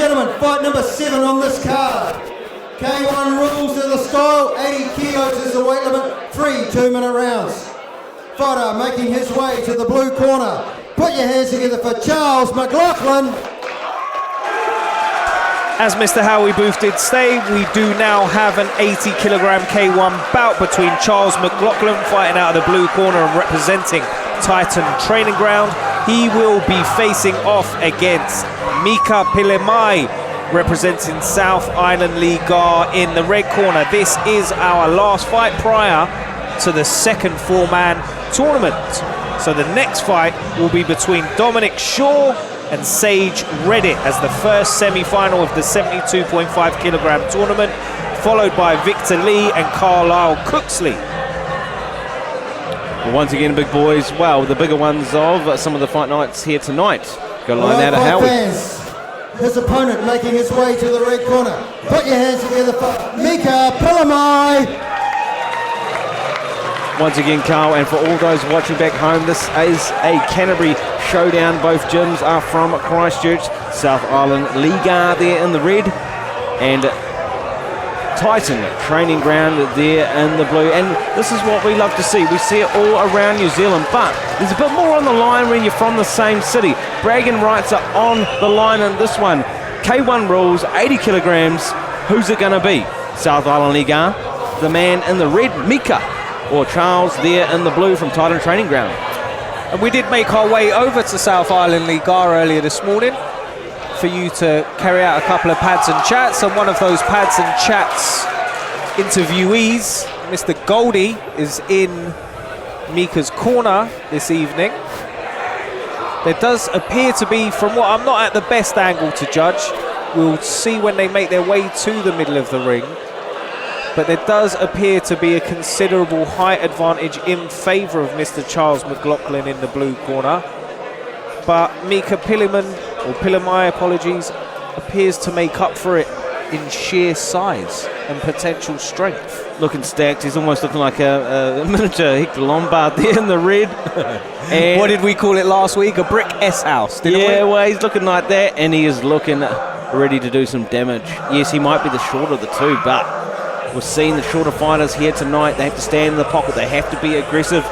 gentlemen, fight number 7 on this card. K1 rules of the style, 80 kilos is the weight limit, 3 2-minute rounds. Fighter making his way to the blue corner. Put your hands together for Charles McLaughlin. As Mr. Howie Booth did say, we do now have an 80 kilogram K1 bout between Charles McLaughlin, fighting out of the blue corner and representing Titan Training Ground. He will be facing off against Mika Pilemai, representing South Island Liga in the red corner. This is our last fight prior to the second 4-man tournament. So the next fight will be between Dominic Shaw and Sage Reddit as the first semi-final of the 72.5 kilogram tournament, followed by Victor Lee and Carlisle Cooksley. Well, once again, big boys, well, the bigger ones of some of the fight nights here tonight. Got a line out of Howie. His opponent making his way to the red corner. Put your hands together for Mika Pilemai. Once again, Carl, and for all those watching back home, this is a Canterbury showdown. Both gyms are from Christchurch. South Island Liga there in the red, and Titan Training Ground there in the blue. And this is what we love to see. We see it all around New Zealand, but there's a bit more on the line when you're from the same city. Bragging rights are on the line in this one. K1 rules, 80 kilograms. Who's it going to be? South Island Liga, the man in the red, Mika, or Charles there in the blue from Titan Training Ground. And we did make our way over to South Island Liga earlier this morning for you to carry out a couple of pads and chats, and one of those pads and chats interviewees, Mr. Goldie, is in Mika's corner this evening. There does appear to be, from what I'm not at the best angle to judge, we'll see when they make their way to the middle of the ring, but there does appear to be a considerable height advantage in favour of Mr. Charles McLaughlin in the blue corner. But Mika Pilemai, apologies, appears to make up for it in sheer size and potential strength. Looking stacked, he's almost looking like a miniature Hector Lombard there in the red. And what did we call it last week? A brick S-house, didn't we? Yeah, well, he's looking like that, and he is looking ready to do some damage. Yes, he might be the shorter of the two, but we're seeing the shorter fighters here tonight. They have to stand in the pocket, they have to be aggressive,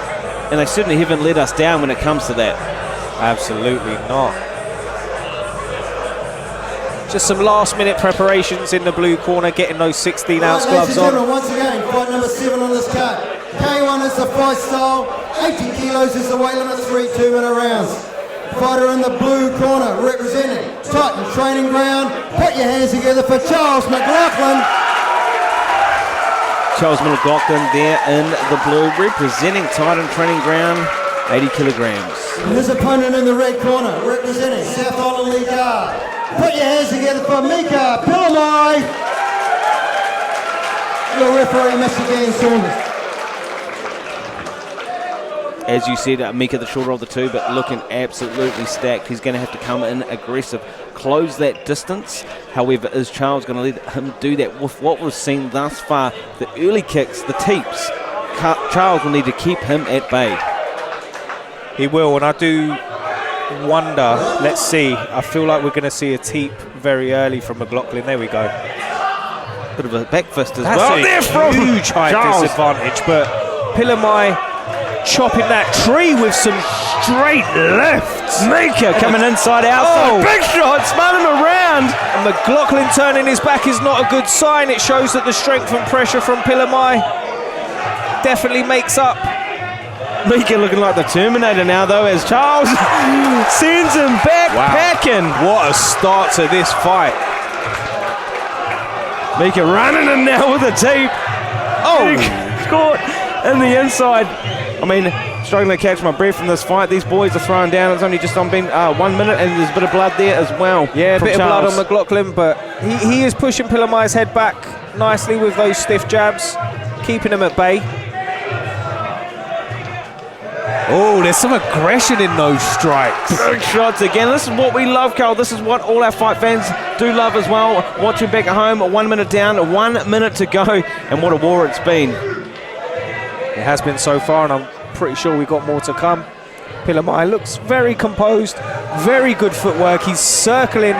and they certainly haven't let us down when it comes to that. Absolutely not. Just some last-minute preparations in the blue corner, getting those 16-ounce gloves on. Once again, fight number 7 on this card. K1 is the fight style, 80 kilos is the weight limit, 3 2-minute rounds. Fighter in the blue corner, representing Titan Training Ground. Put your hands together for Charles McLaughlin. Charles McLaughlin there in the blue, representing Titan Training Ground, 80 kilograms. His opponent in the red corner, representing South Island Liga. Put your hands together for Mika Pilemai. Your referee, Mr. Dan Saunders. As you said, Mika the shorter of the two, but looking absolutely stacked. He's going to have to come in aggressive, close that distance. However, is Charles going to let him do that with what we've seen thus far? The early kicks, the teeps. Charles will need to keep him at bay. He will, and I do wonder, let's see, I feel like we're going to see a teep very early from McLaughlin. There we go. Bit of a back fist as That's well. a huge height disadvantage, but Pilemai chopping that tree with some straight lefts. Mika coming inside, outside. Big shot, spun him around. And McLaughlin turning his back is not a good sign. It shows that the strength and pressure from Pilemai definitely makes up. Mika looking like the Terminator now, though, as Charles sends him back packing. What a start to this fight. Mika running in now with a tape. Oh, caught in the inside. I mean, struggling to catch my breath from this fight. These boys are throwing down. It's only just on been 1 minute, and there's a bit of blood there as well. Yeah, a bit Charles. of blood on McLaughlin, but he is pushing Pilemai's head back nicely with those stiff jabs, keeping him at bay. Oh, there's some aggression in those strikes. Big shots again. This is what we love, Carl. This is what all our fight fans do love as well. Watching back at home, 1 minute down, 1 minute to go, and what a war it's been. It has been so far, and I'm pretty sure we've got more to come. Pilemai looks very composed, very good footwork. He's circling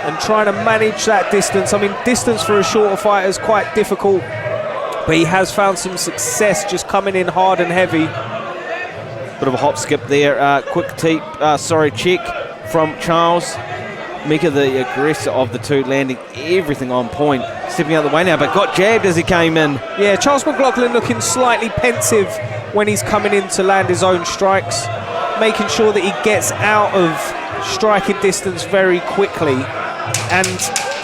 and trying to manage that distance. I mean, distance for a shorter fighter is quite difficult, but he has found some success just coming in hard and heavy. Bit of a hop skip there. Quick check from Charles. Mika, the aggressor of the two, landing everything on point. Stepping out the way now, but got jabbed as he came in. Yeah, Charles McLaughlin looking slightly pensive when he's coming in to land his own strikes, making sure that he gets out of striking distance very quickly, and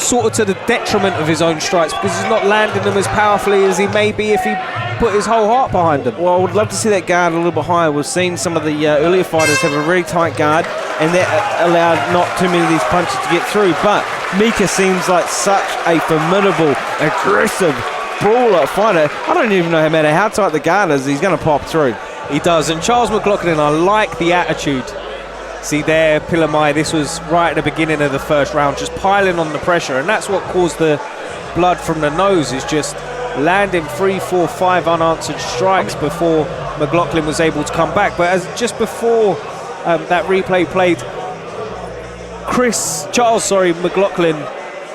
sort of to the detriment of his own strikes, because he's not landing them as powerfully as he may be if he put his whole heart behind them. Well, I would love to see that guard a little bit higher. We've seen some of the earlier fighters have a really tight guard, and that allowed not too many of these punches to get through. But Mika seems like such a formidable, aggressive brawler fighter. I don't even know, no matter how tight the guard is, he's going to pop through. He does, and Charles McLaughlin, I like the attitude. See there, Pilamai, this was right at the beginning of the first round, just piling on the pressure, and that's what caused the blood from the nose, is just landing 3, 4, 5 unanswered strikes before McLaughlin was able to come back. But as just before that replay played, McLaughlin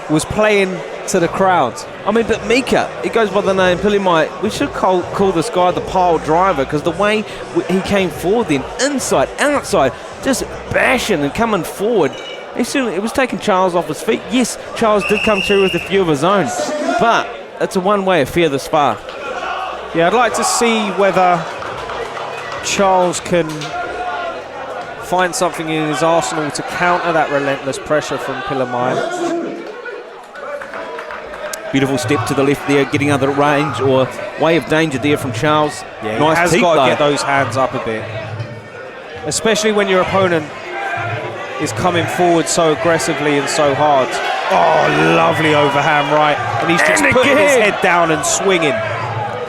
was playing to the crowd. I mean, but Mika, it goes by the name Pilamai. We should call this guy the pile driver, because the way he came forward then, inside, outside, just bashing and coming forward, it was taking Charles off his feet. Yes, Charles did come through with a few of his own, but it's a one-way affair this far. Yeah, I'd like to see whether Charles can find something in his arsenal to counter that relentless pressure from Pilamai. Beautiful step to the left there, getting out of the range or way of danger there from Charles. Yeah, nice he has teep, got to though. get those hands up a bit, especially when your opponent is coming forward so aggressively and so hard. Oh, lovely overhand right, and he's just putting his head down and swinging.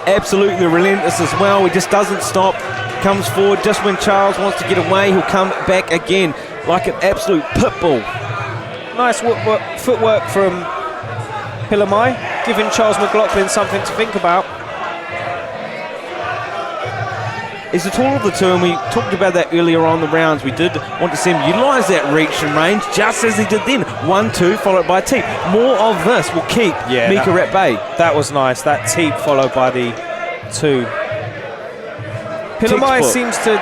Absolutely relentless as well. He just doesn't stop, comes forward just when Charles wants to get away. He'll come back again like an absolute pit bull. Nice footwork from Pilamai, giving Charles McLaughlin something to think about. He's the taller of the two, and we talked about that earlier on the rounds. We did want to see him utilise that reach and range, just as he did then. 1-2 followed by a teep. More of this will keep Mika at bay. That was nice. That teep followed by the 2. Pilamai seems to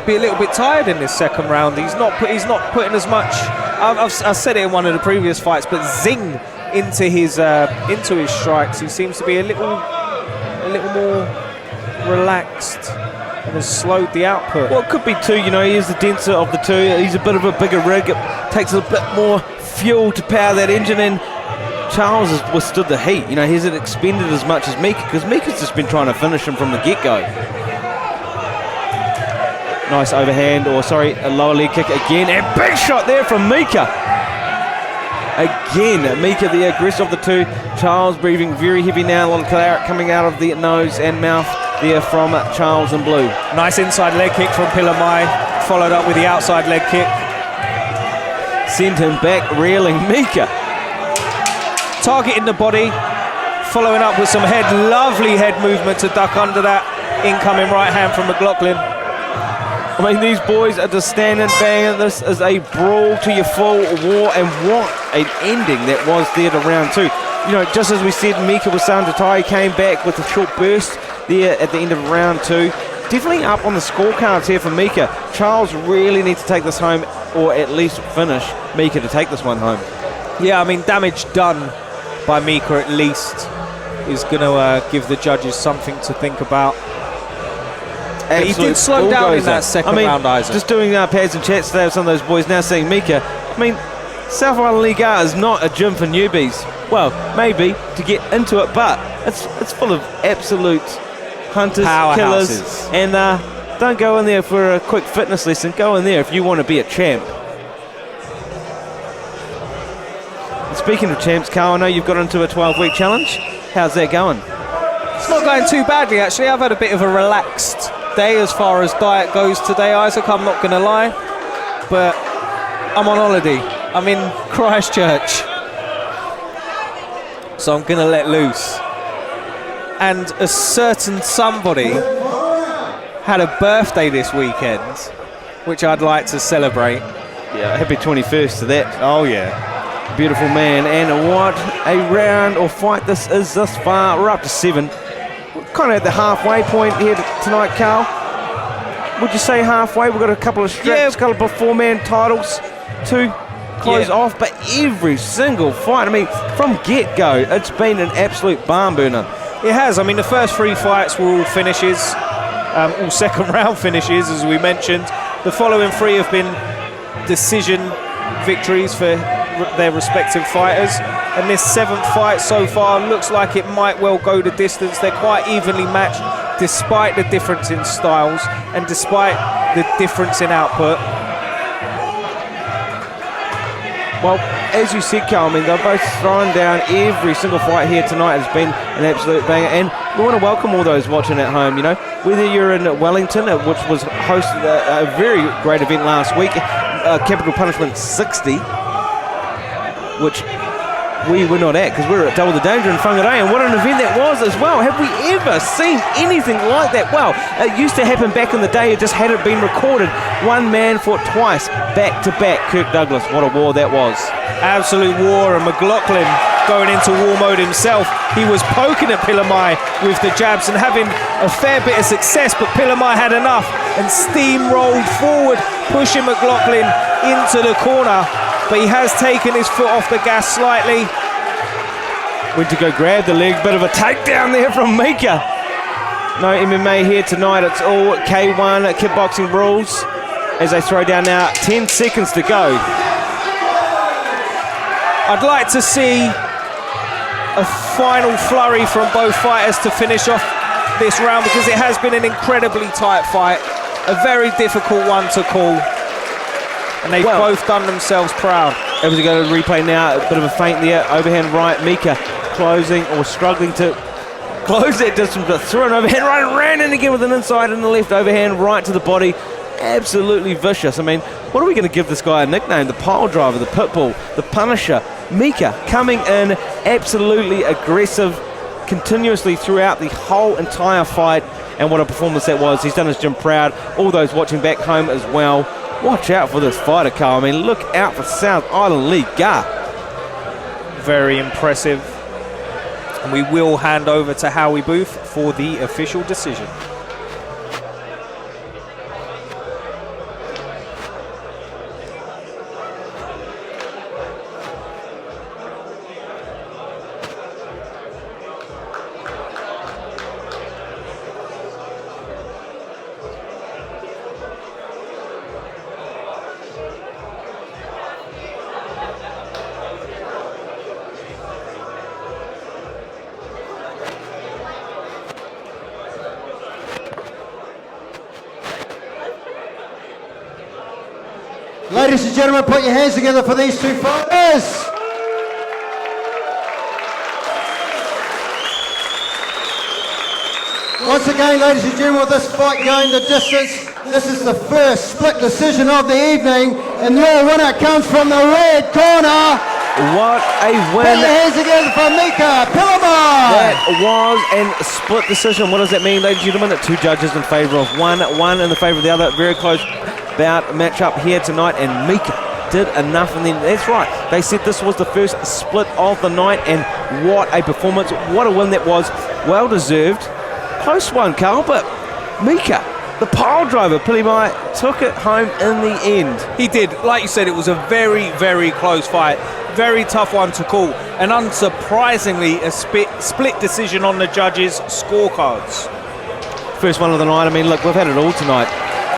be a little bit tired in this second round. He's not putting as much. I've said it in one of the previous fights, but zing into his strikes. He seems to be a little more relaxed and has slowed the output. Well, it could be too, he is the denser of the two. He's a bit of a bigger rig. It takes a bit more fuel to power that engine, and Charles has withstood the heat. He hasn't expended as much as Mika, because Mika's just been trying to finish him from the get-go. Nice overhand, a lower leg kick again, and big shot there from Mika. Again, Mika, the aggressor of the two. Charles breathing very heavy now, a lot of claret coming out of the nose and mouth there from Charles in blue. Nice inside leg kick from Pilamai, followed up with the outside leg kick. Send him back, reeling. Mika targeting the body, following up with some head, lovely head movement to duck under that incoming right hand from McLaughlin. I mean, these boys are just standing, banging. This is a brawl to your full war, and what an ending that was there to round 2. Just as we said, Mika was starting to tie. He came back with a short burst there at the end of round 2. Definitely up on the scorecards here for Mika. Charles really needs to take this home, or at least finish Mika to take this one home. Yeah, I mean, damage done by Mika at least is going to give the judges something to think about. He did slow down in that second round, Isaac. Just doing pads and chats today with some of those boys, now seeing Mika. I mean, South Island Liga is not a gym for newbies. Well, maybe to get into it, but it's full of absolute hunters, killers, and don't go in there for a quick fitness lesson. Go in there if you want to be a champ. And speaking of champs, Carl, I know you've got into a 12-week challenge. How's that going? It's not going too badly, actually. I've had a bit of a relaxed day as far as diet goes today, Isaac, I'm not going to lie. But I'm on holiday. I'm in Christchurch. So I'm going to let loose. And a certain somebody had a birthday this weekend, which I'd like to celebrate. Yeah, happy 21st to that. Oh, yeah. Beautiful man, and what a round or fight this is thus far. We're up to 7. We're kind of at the halfway point here tonight, Carl. Would you say halfway? We've got a couple of straps, a couple of 4-man titles to close off, but every single fight, I mean, from get-go, it's been an absolute barn burner. It has. I mean, the first 3 fights were all finishes, all second round finishes, as we mentioned. The following 3 have been decision victories for their respective fighters, and this 7th fight so far looks like it might well go the distance. They're quite evenly matched despite the difference in styles and despite the difference in output. Well, as you said, Carl, I mean, they're both thrown down. Every single fight here tonight has been an absolute banger, and we want to welcome all those watching at home, you know, whether you're in Wellington, which was hosted a very great event last week, Capital Punishment 60, which we were not at because we were at Double the Danger in Whangarei, and what an event that was as well. Have we ever seen anything like that? Well, it used to happen back in the day, it just hadn't been recorded. One man fought twice, back to back. Kirk Douglas, what a war that was. Absolute war, and McLaughlin going into war mode himself. He was poking at Pilamai with the jabs and having a fair bit of success, but Pilamai had enough and steamrolled forward, pushing McLaughlin into the corner. But he has taken his foot off the gas slightly. Went to go grab the leg, bit of a takedown there from Mika. No MMA here tonight, it's all K1 kickboxing rules as they throw down now. 10 seconds to go. I'd like to see a final flurry from both fighters to finish off this round, because it has been an incredibly tight fight, a very difficult one to call, and they've both done themselves proud. Able to go to replay now, a bit of a feint there, overhand right, Mika closing or struggling to close that distance, but threw an overhand right and ran in again with an inside and the left overhand right to the body. Absolutely vicious. I mean, what are we going to give this guy a nickname? The pile driver, the pitbull, the punisher. Mika coming in absolutely aggressive continuously throughout the whole entire fight, and what a performance that was. He's done his gym proud. All those watching back home as well. Watch out for this fighter, Carl. I mean, look out for South Island Liga. Very impressive. And we will hand over to Howie Booth for the official decision. Ladies and gentlemen, put your hands together for these 2 fighters. Once again, ladies and gentlemen, with this fight going the distance, this is the first split decision of the evening, and your winner comes from the red corner. What a win. Put your hands together for Mika Pilamai. That was a split decision. What does that mean, ladies and gentlemen? 2 judges in favour of one in the favour of the other. Very close bout match-up here tonight, and Mika did enough, and then that's right, they said this was the first split of the night, and what a performance, what a win that was. Well deserved. Close one, Carl, but Mika, the pile driver, Pilamai, took it home in the end. He did. Like you said, it was a very, very close fight. Very tough one to call, and unsurprisingly a split decision on the judges' scorecards. First one of the night. I mean, look, we've had it all tonight.